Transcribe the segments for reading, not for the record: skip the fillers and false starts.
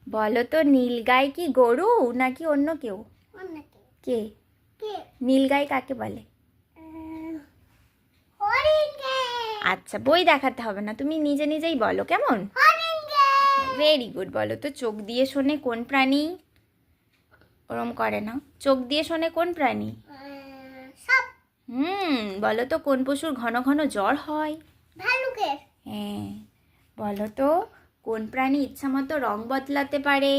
বলো তো নীলগাই কি গরু নাকি অন্য কেউ? কে নীলগাই কাকে বলে? আচ্ছা, বই দেখাতে হবে না, তুমি নিজে নিজেই বলো কেমন। Very good. বলো তো চোখ দিয়ে শোনে কোন প্রাণী? ওরম করে না, চোখ দিয়ে শোনে কোন প্রাণী? বলো তো কোন পশুর ঘন ঘন জ্বর হয়? ভালুকের। হ্যাঁ। বলো তো কোন প্রাণী ইচ্ছা মতো রং বদলাতে পারে?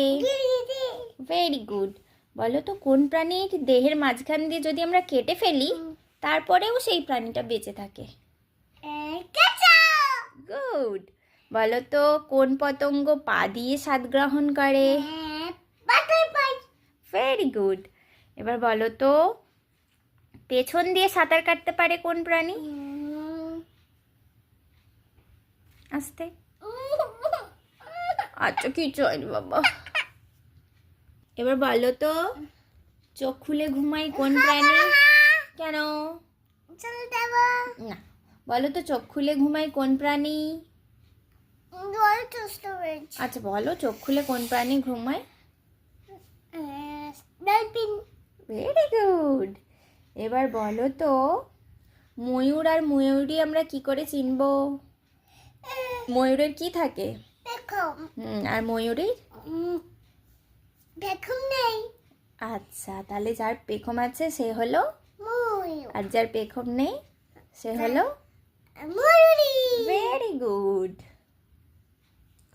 Very good. বলো তো কোন প্রাণীর দেহের মাঝখান দিয়ে যদি আমরা কেটে ফেলি তারপরেও সেই প্রাণীটা বেঁচে থাকে? গুড। বলো তো কোন পতঙ্গ পা দিয়ে স্বাদ গ্রহণ করে? Very good. এবার বলো তো পেছন দিয়ে সাঁতার কাটতে পারে কোন প্রাণী? আস্তে। আচ্ছা, কিছু হয়নি বাবা। এবার বলো তো চোখ খুলে ঘুমাই কোন প্রাণী? কেন না, বলো তো চোখ খুলে ঘুমাই কোন প্রাণী? আচ্ছা বলো চোখ খুলে কোন প্রাণী ঘুমায়? Very good. এবার বলো তো ময়ূর আর ময়ূরী আমরা কি করে চিনবো? ময়ূরের কি থাকে? আর ময়ূরীর? আচ্ছা, তাহলে যার পেখম আছে সে হলো আর যার পেখম নেই সে হলো ভেরি গুড।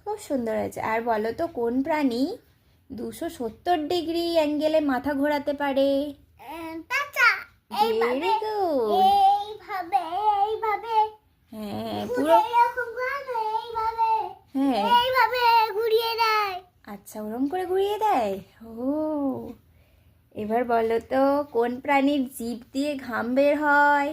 খুব সুন্দর হয়েছে। আর বলো তো কোন প্রাণী 270 ডিগ্রি অ্যাঙ্গেলে মাথা ঘোরাতে পারে? Very good. হ্যাঁ, পুরো হ্যাঁ ঘুরিয়ে দেয়। আচ্ছা, ওরম করে ঘুরিয়ে দেয়। ও, এবার বলো তো কোন প্রাণীর জিভ দিয়ে ঘাম বের হয়?